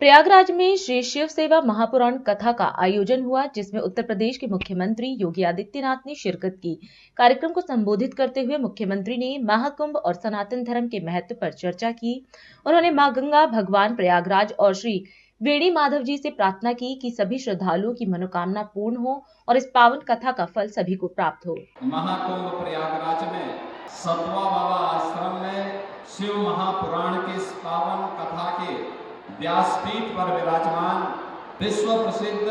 प्रयागराज में श्री शिव सेवा महापुराण कथा का आयोजन हुआ, जिसमें उत्तर प्रदेश के मुख्यमंत्री योगी आदित्यनाथ ने शिरकत की। कार्यक्रम को संबोधित करते हुए मुख्यमंत्री ने महाकुंभ और सनातन धर्म के महत्व पर चर्चा की। उन्होंने मां गंगा, भगवान प्रयागराज और श्री वेणी माधव जी से प्रार्थना की कि सभी श्रद्धालुओं की मनोकामना पूर्ण हो और इस पावन कथा का फल सभी को प्राप्त हो। महाकुंभ प्रयागराज में सतवा बाबा आश्रम में शिव महापुराण की इस पावन कथा के व्यासपीठ पर विराजमान विश्व प्रसिद्ध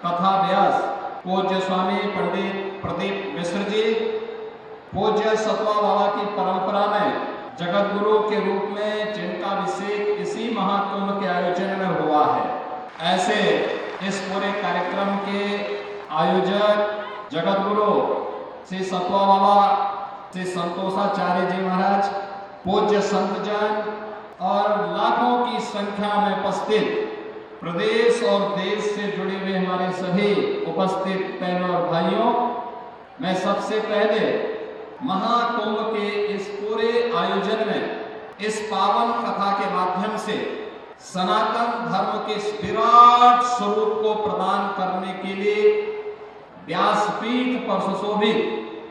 कथा व्यास पूज्य स्वामी पंडित प्रदीप मिश्र जी, पूज्य सतवा बाबा की परंपरा में जगत गुरु के रूप में जिनका अभिषेक इसी महाकुंभ के आयोजन में हुआ है, ऐसे इस पूरे कार्यक्रम के आयोजक जगत गुरु श्री सतवा बाबा, श्री संतोषाचार्य जी महाराज, पूज्य संत जन और लाखों की संख्या में उपस्थित प्रदेश और देश से जुड़े हुए हमारे सभी उपस्थित बहनों और भाइयों, मैं सबसे पहले महाकुंभ के इस पूरे आयोजन में इस पावन कथा के माध्यम से सनातन धर्म के इस विराट स्वरूप को प्रदान करने के लिए व्यासपीठ पर सुशोभित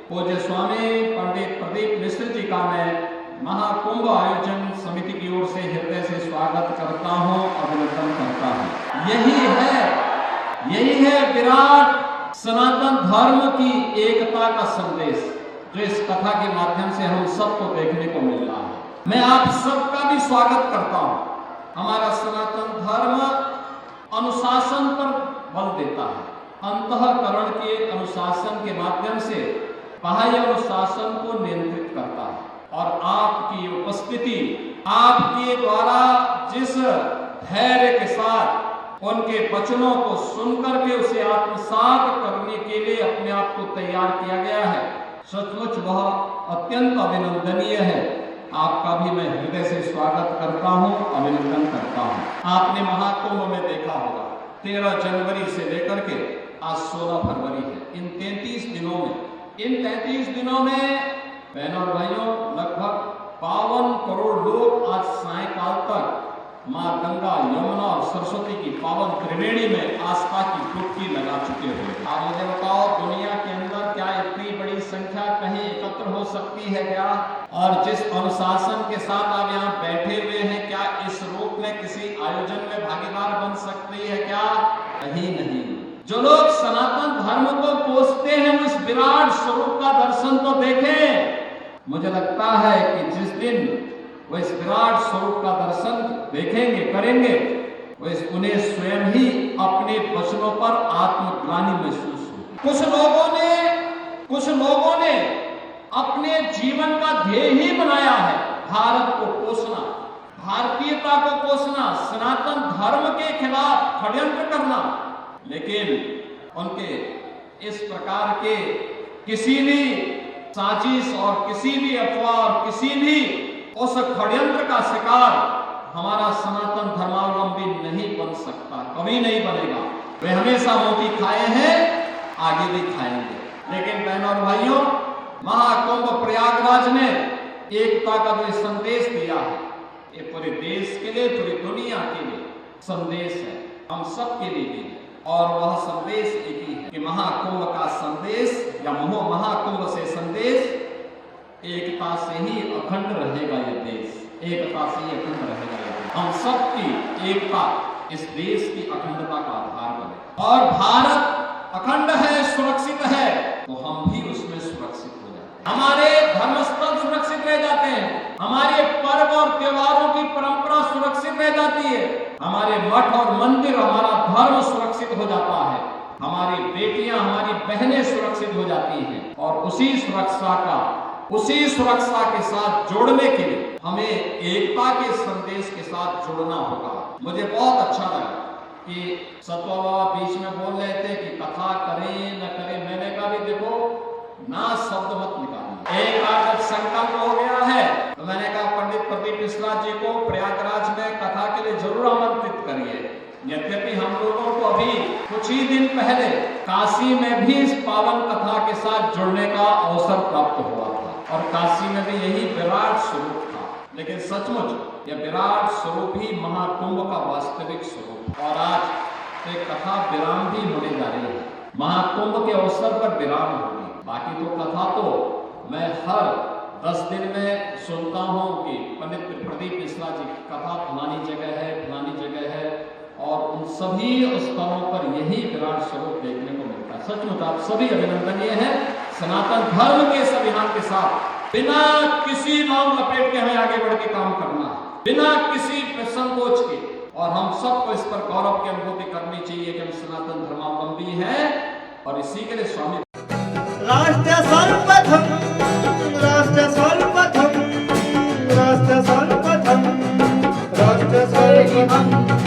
पूज्य स्वामी पंडित प्रदीप मिश्र जी का मैं महाकुंभ आयोजन समिति की ओर से हृदय से स्वागत करता हूं, अभिनंदन करता हूं। यही है विराट सनातन धर्म की एकता का संदेश, जो इस कथा के माध्यम से हम सबको देखने को मिल रहा है। मैं आप सबका भी स्वागत करता हूं। हमारा सनातन धर्म अनुशासन पर बल देता है। अंतःकरण के अनुशासन के माध्यम से बाह्य अनुशासन को नियंत्रित करता है, और आपकी उपस्थिति, आपके द्वारा जिस धैर्य के साथ उनके वचनों को सुनकर के उसे आत्मसात करने के लिए अपने आप को तैयार किया गया है, सचमुच वह अत्यंत अभिनंदनीय है। आपका भी मैं हृदय से स्वागत करता हूं, अभिनंदन करता हूं। आपने महाकुंभ में देखा होगा 13 जनवरी से लेकर के आज 16 फरवरी है। इन 33 दिनों में बहनों और भाइयों, लगभग 52 करोड़ लोग आज सायंकाल तक मां गंगा, यमुना और सरस्वती की पावन त्रिवेणी में आस्था की डुबकी लगा चुके हैं। आप मुझे बताओ, दुनिया के अंदर क्या इतनी बड़ी संख्या कहीं एकत्र हो सकती है क्या? और जिस अनुशासन के साथ आप यहाँ बैठे हुए हैं, क्या इस रूप में किसी आयोजन में भागीदार बन सकती है क्या? नहीं। जो लोग सनातन धर्म को पोषते हैं, वो इस विराट स्वरूप का दर्शन तो देखें। मुझे लगता है कि जिस दिन वो इस विराट स्वरूप का दर्शन देखेंगे, करेंगे, उन्हें स्वयं ही अपने वचनों पर आत्मग्लानि महसूस हो। कुछ लोगों ने अपने जीवन का ध्येय ही बनाया है भारत को पोषना, भारतीयता को पोषना, सनातन धर्म के खिलाफ षड्यंत्र करना। लेकिन उनके इस प्रकार के किसी भी साजिश और किसी भी अफवाह और किसी भी उस षड्यंत्र का शिकार हमारा सनातन धर्मावलंबी नहीं बन सकता, कभी नहीं बनेगा। वे हमेशा मोती खाए हैं, आगे भी खाएंगे। लेकिन बहनों और भाइयों, महाकुंभ प्रयागराज ने एकता का जो संदेश दिया है, ये पूरे देश के लिए, पूरी दुनिया के लिए संदेश है, हम सबके लिए भी। और वह संदेश एक ही है कि महाकुंभ का संदेश या महाकुंभ से संदेश एकता से ही अखंड रहेगा ये देश, एकता से ही अखंड रहेगा ये देश। हम सबकी एकता इस देश की अखंडता का आधार बने। और भारत अखंड है, सुरक्षित है, तो हम भी उसमें सुरक्षित हो जाते हैं। हमारे धर्मस्थल सुरक्षित रह जाते हैं, हमारे पर्व और त्योहारों की परंपरा सुरक्षित रह जाती है, हमारे मठ और मंदिर, हमारा धर्म सुरक्षित हो जाता है, हमारी बेटियां, हमारी बहनें सुरक्षित हो जाती हैं। और उसी सुरक्षा के साथ जोड़ने के लिए हमें एकता के संदेश के साथ जोड़ना होगा। मुझे बहुत अच्छा लगा कि सतवा बाबा बीच में बोल रहे थे कि कथा करें न करें। मैंने कहा भी देखो, ना शब्द मत निकालना। एक बार जब संकल्प हो गया है तो मैंने कहा पंडित प्रदीप मिश्रा जी को प्रयागराज में कथा के लिए जरूर आमंत्रित करिए। यद्यपि हम लोगों को अभी कुछ ही दिन पहले काशी में भी इस पावन कथा के साथ जुड़ने का अवसर प्राप्त हुआ था, और काशी में भी यही विराट स्वरूप था। लेकिन सचमुच यह विराट स्वरूप ही महाकुंभ का वास्तविक स्वरूप। और आज एक कथा विराम भी होने जा रही है, महाकुंभ के अवसर पर विराम होगी। बाकी तो कथा तो मैं हर 10 दिन में सुनता हूँ कि पंडित प्रदीप मिश्रा जी की कथा फलानी जगह है, फलानी जगह है, और उन सभी स्थलों पर यही विराट स्वरूप देखने को मिलता है। सचमुच आप सभी अभिनंदनीय हैं। सनातन धर्म के इस अभियान के साथ बिना किसी नॉन लपेट के हमें आगे बढ़ के काम करना है, बिना किसी संकोच के, और हम सबको इस पर गौरव की अनुभूति करनी चाहिए कि हम सनातन धर्मावलंबी हैं। और इसी के लिए स्वामी राष्ट्र सर्वप्रथम